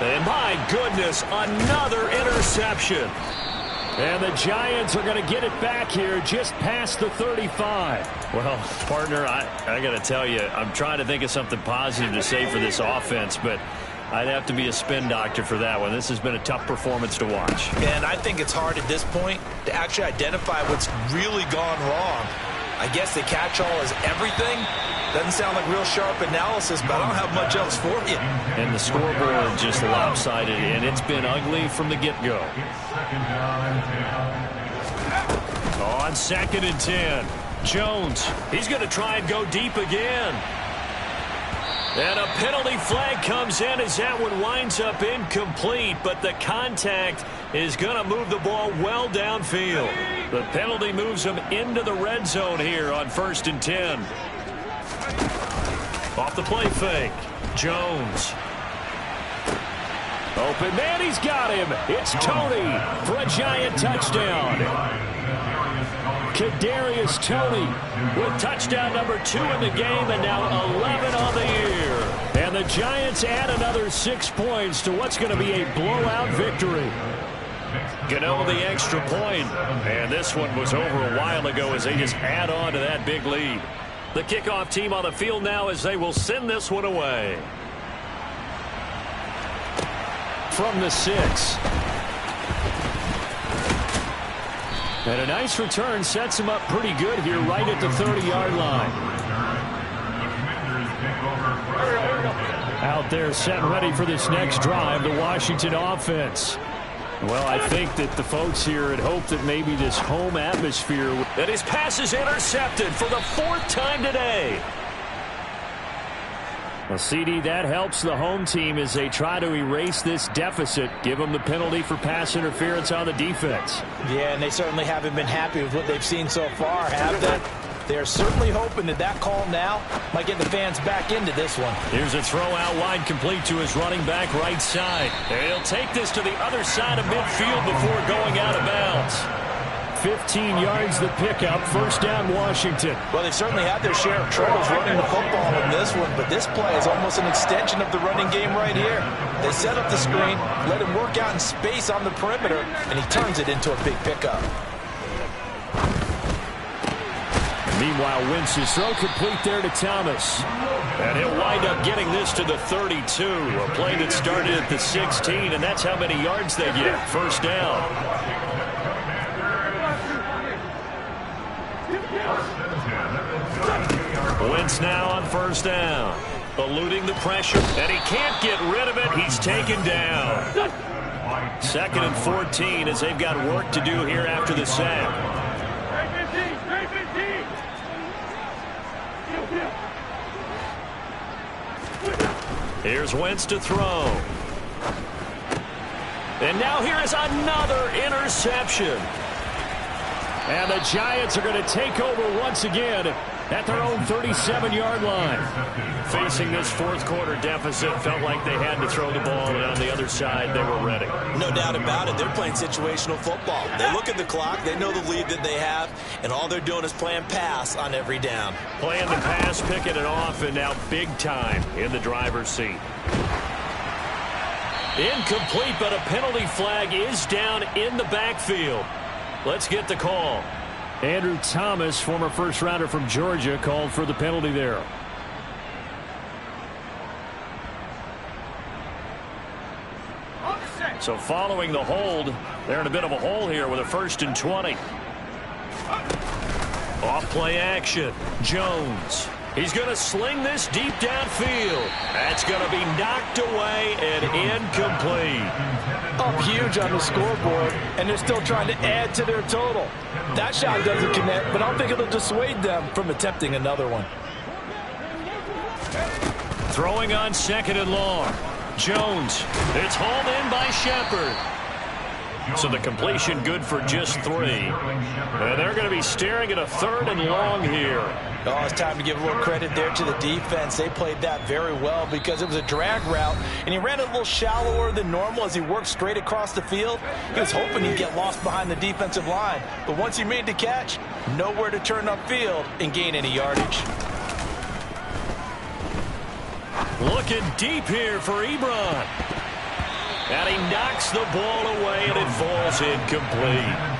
And my goodness, another interception. And the Giants are going to get it back here just past the 35. Well, partner, I got to tell you, I'm trying to think of something positive to say for this offense, but I'd have to be a spin doctor for that one. This has been a tough performance to watch. And I think it's hard at this point to actually identify what's really gone wrong. I guess the catch-all is everything. Doesn't sound like real sharp analysis, but I don't have much else for you. And the scoreboard just lopsided, and it's been ugly from the get-go. On 2nd and 10, Jones. He's going to try and go deep again. And a penalty flag comes in as that one winds up incomplete, but the contact is going to move the ball well downfield. The penalty moves him into the red zone here on 1st and 10. Off the play fake, Jones. Open man, he's got him. It's Tony for a giant touchdown. Kadarius Toney with touchdown number 2 in the game and now 11 on the year. And the Giants add another 6 points to what's going to be a blowout victory. Gano the extra point, and this one was over a while ago as they just add on to that big lead. The kickoff team on the field now as they will send this one away. From the 6. And a nice return sets him up pretty good here right at the 30-yard line. Out there set and ready for this next drive, the Washington offense. Well, I think that the folks here had hoped that maybe this home atmosphere. And his pass is intercepted for the 4th time today. Well, CD, that helps the home team as they try to erase this deficit, give them the penalty for pass interference on the defense. Yeah, and they certainly haven't been happy with what they've seen so far, have they? They're certainly hoping that that call now might get the fans back into this one. Here's a throw out wide complete to his running back right side. And he'll take this to the other side of midfield before going out of bounds. 15 yards the pickup, 1st down Washington. Well, they certainly had their share of troubles running the football in this one, but this play is almost an extension of the running game right here. They set up the screen, let him work out in space on the perimeter, and he turns it into a big pickup. Meanwhile, Wentz's throw complete there to Thomas. And he'll wind up getting this to the 32. A play that started at the 16, and that's how many yards they get. 1st down. Wentz now on 1st down. Eluding the pressure, and he can't get rid of it. He's taken down. 2nd and 14 as they've got work to do here after the sack. Here's Wentz to throw. And now here is another interception. And the Giants are going to take over once again at their own 37-yard line. Facing this 4th quarter deficit, felt like they had to throw the ball, and on the other side, they were ready. No doubt about it. They're playing situational football. They look at the clock, they know the lead that they have, and all they're doing is playing pass on every down. Playing the pass, picking it off, and now big time in the driver's seat. Incomplete, but a penalty flag is down in the backfield. Let's get the call. Andrew Thomas, former first-rounder from Georgia, called for the penalty there. So following the hold, they're in a bit of a hole here with a 1st and 20. Off play action. Jones. He's going to sling this deep downfield. That's going to be knocked away and incomplete. Up huge on the scoreboard, and they're still trying to add to their total. That shot doesn't connect, but I don't think it'll dissuade them from attempting another one. Throwing on 2nd and long. Jones. It's hauled in by Shepard. So the completion good for just 3. And they're going to be staring at a 3rd and long here. Oh, it's time to give a little credit there to the defense. They played that very well because it was a drag route, and he ran a little shallower than normal as he worked straight across the field. He was hoping he'd get lost behind the defensive line. But once he made the catch, nowhere to turn upfield and gain any yardage. Looking deep here for Ebron. And he knocks the ball away, and it falls incomplete.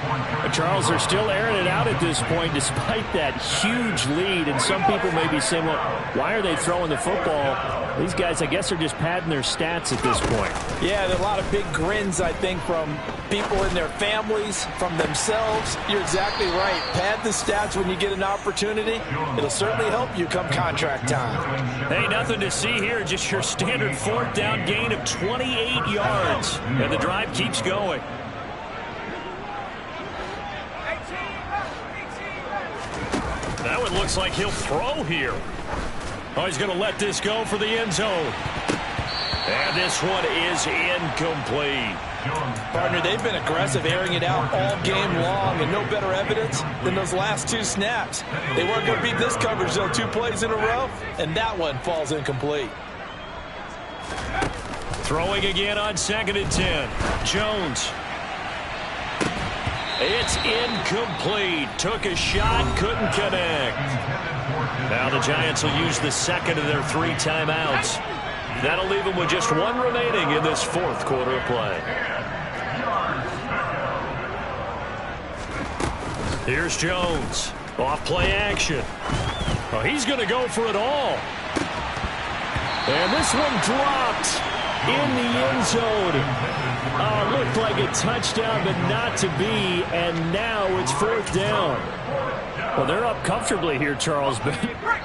Charles, they're still airing it out at this point despite that huge lead. And some people may be saying, well, why are they throwing the football? These guys, I guess, are just padding their stats at this point. Yeah, there are a lot of big grins, I think, from people in their families, from themselves. You're exactly right. Pad the stats when you get an opportunity. It'll certainly help you come contract time. Hey, nothing to see here. Just your standard fourth down gain of 28 yards. And the drive keeps going. That one looks like he'll throw here. Oh, he's going to let this go for the end zone. And this one is incomplete. Partner, they've been aggressive, airing it out all game long, and no better evidence than those last two snaps. They weren't going to beat this coverage, though, 2 plays in a row, and that one falls incomplete. Throwing again on 2nd and 10. Jones. It's incomplete. Took a shot, couldn't connect. Now the Giants will use the second of their 3 timeouts. That'll leave them with just 1 remaining in this 4th quarter of play. Here's Jones. Off play action. Oh, he's going to go for it all. And this one dropped in the end zone. Oh, looked like a touchdown, but not to be. And now it's 4th down. Well, they're up comfortably here, Charles, but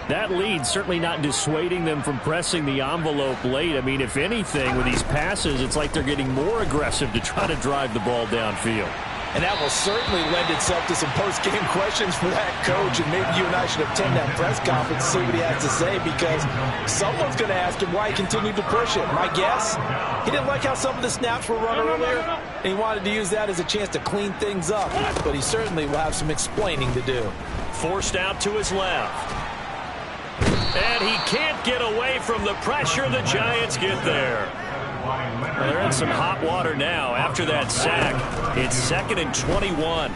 that lead certainly not dissuading them from pressing the envelope late. I mean, if anything, with these passes, it's like they're getting more aggressive to try to drive the ball downfield. And that will certainly lend itself to some post-game questions for that coach. And maybe you and I should attend that press conference and see what he has to say, because someone's going to ask him why he continued to push it. My guess, he didn't like how some of the snaps were run earlier, and he wanted to use that as a chance to clean things up. But he certainly will have some explaining to do. Forced out to his left. And he can't get away from the pressure. The Giants get there. Well, they're in some hot water now after that sack. It's 2nd and 21.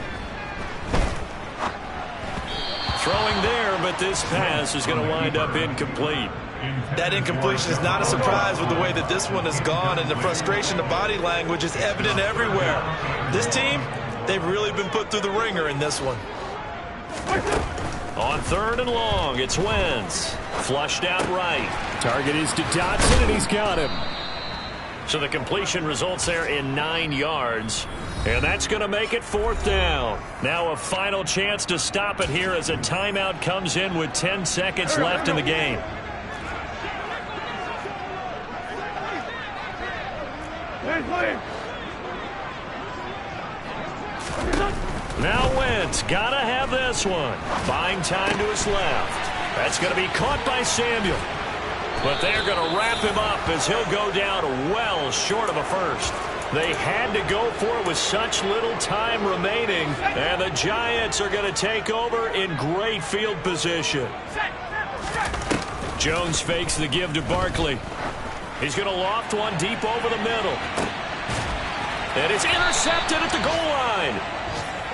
Throwing there, but this pass is going to wind up incomplete. That incompletion is not a surprise with the way that this one has gone, and the frustration, the body language is evident everywhere. This team, they've really been put through the ringer in this one. On 3rd and long, it's Wentz. Flushed out right. Target is to Dotson, and he's got him. So the completion results there in 9 yards. And that's going to make it 4th down. Now a final chance to stop it here as a timeout comes in with 10 seconds left in the game. Now Wentz, gotta have this one. Buying time to his left. That's going to be caught by Samuel. But they're going to wrap him up as he'll go down well short of a first. They had to go for it with such little time remaining. And the Giants are going to take over in great field position. Jones fakes the give to Barkley. He's going to loft one deep over the middle. And it's intercepted at the goal line.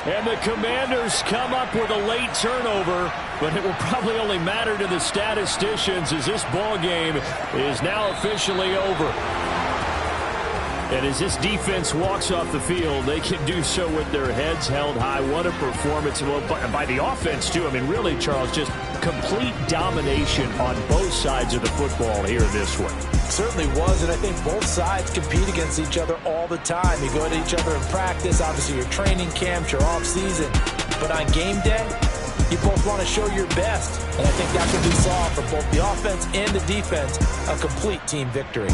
And the Commanders come up with a late turnover, but it will probably only matter to the statisticians as this ball game is now officially over. And as this defense walks off the field, they can do so with their heads held high. What a performance by the offense, too. I mean, really, Charles, just complete domination on both sides of the football here this one. Certainly was, and I think both sides compete against each other all the time. You go to each other in practice, obviously your training camps, your off-season. But on game day, you both want to show your best. And I think that's what we saw from both the offense and the defense, a complete team victory.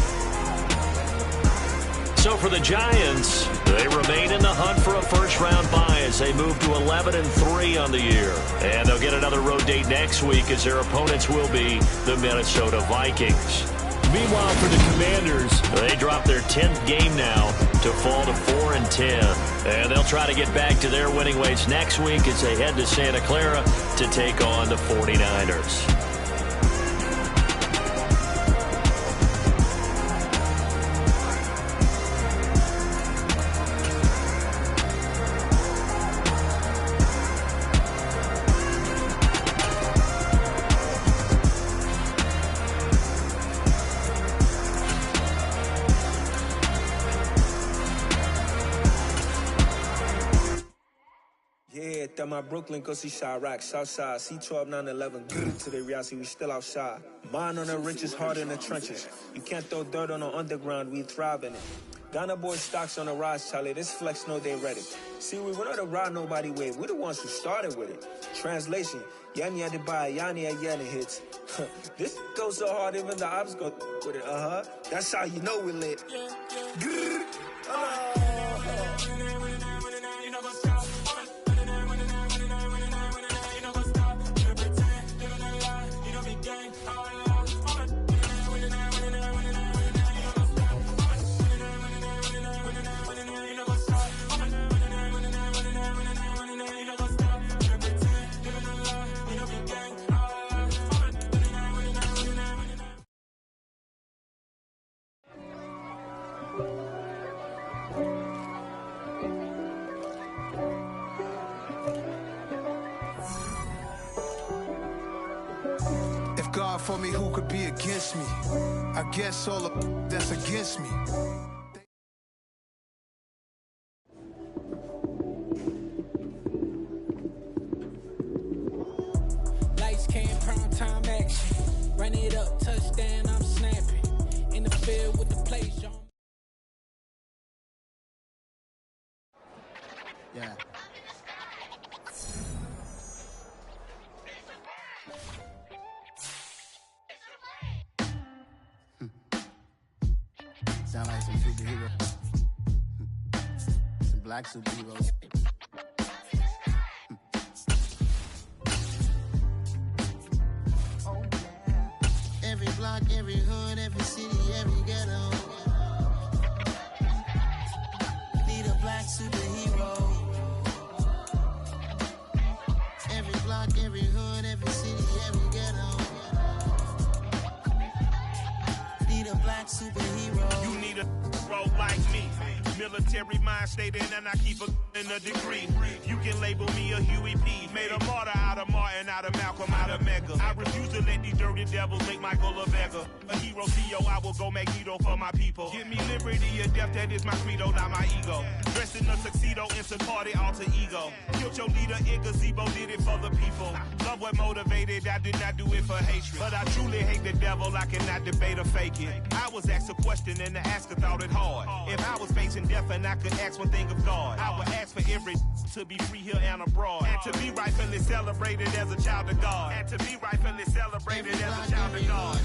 So for the Giants, they remain in the hunt for a first-round bye as they move to 11-3 on the year. And they'll get another road date next week as their opponents will be the Minnesota Vikings. Meanwhile, for the Commanders, they drop their 10th game now to fall to 4-10. And they'll try to get back to their winning ways next week as they head to Santa Clara to take on the 49ers. at my Brooklyn, go see Chirac, Southside, C12, 911, good to the reality, we still outside. Mine on the riches, hard in the trenches. You can't throw dirt on the underground, we thrive in it. Ghana boy stocks on the rise, Charlie, this flex know they ready. See, we went on to ride nobody wave, we the ones who started with it. Translation, Yanni had to buy, Yanni had Yanni hits. This goes so hard, even the ops go with it, That's how you know we lit. God for me, who could be against me? I guess all the that's against me. Lights, cam, prime time action. Run it up, touchdown, I'm snapping. In the field with the play, John. Yeah. Sound like some superheroes. Some black superheroes. Oh, yeah. Every block, every hood, every city, every ghetto. Need a black superhero. Every block, every hood, every city, every ghetto. Need a black superhero. You need a bro like me. Military mind state and I keep in a degree. You can label me a Huey P. Made a martyr out of Martin, out of Malcolm, out of Mega. I refuse to let these dirty devils make Michael a beggar. A hero CEO, I will go Magneto for my people. Give me liberty or death, that is my credo, not my ego. Dressed in a tuxedo, instant party, alter ego. Killed your leader, in gazebo, did it for the people. Love what motivated, I did not do it for hatred. But I truly hate the devil, I cannot debate or fake it. I was asked a question and the asker thought it hard. If I was facing death and I could ask one thing of God, I would ask for every to be free here and abroad. And to be rightfully celebrated as a child of God. And to be rightfully celebrated as a child of God.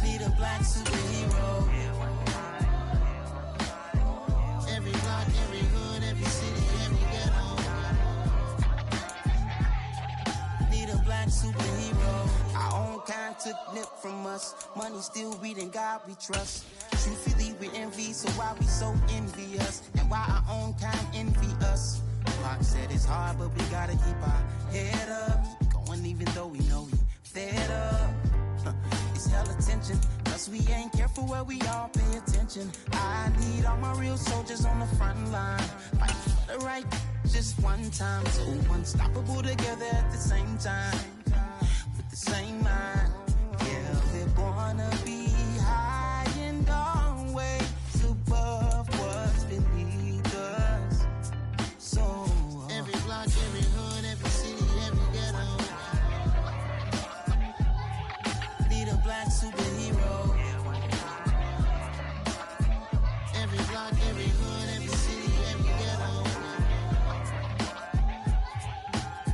Need a black superhero. Every block, every hood, every city, every ghetto. Need a black superhero. Our own kind took nip from us. Money still reading God we trust. Truthfully we envy, so why we so envious? And why our own kind envy us? Pac said it's hard, but we gotta keep our head up. Going even though we know we fed up. It's hell attention, cause we ain't careful where we all pay attention. I need all my real soldiers on the front line. Fight for the right just one time. So unstoppable together at the same time. With the same mind. Yeah, we're gonna be high and always above what's beneath us. So every block, every hood, every city, every ghetto. Need a black superhero. Every block, every hood, every city, every ghetto.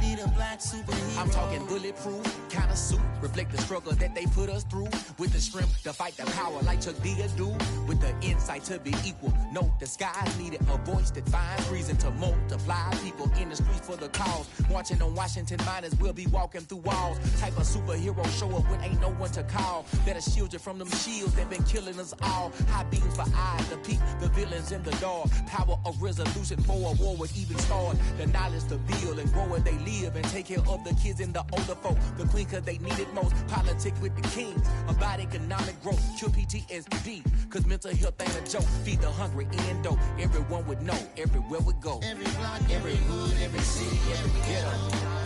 Need a black superhero. I'm talking bulletproof, kind of suit, reflect the struggle that they put us through. With the strength to fight the power like Chuck D do. With the insight to be equal. Note the skies needed a voice that finds reason to multiply. People in the streets for the cause. Marching on Washington, might as well be walking through walls. Type of superhero show up when ain't no one to call. That'll shield you from them shields that been killing us all. High beams for eyes to peek the villains in the dark. Power of resolution for a war would even start. The knowledge to build and grow where they live and take care of the kids and the older folk. The queen cause they need it most. Politic with the kings. About economic growth. Cure PTSD. Cause mental health ain't a joke. Feed the hungry and dope. Everyone would know. Everywhere we go. Every block, every hood, every city, every ghetto.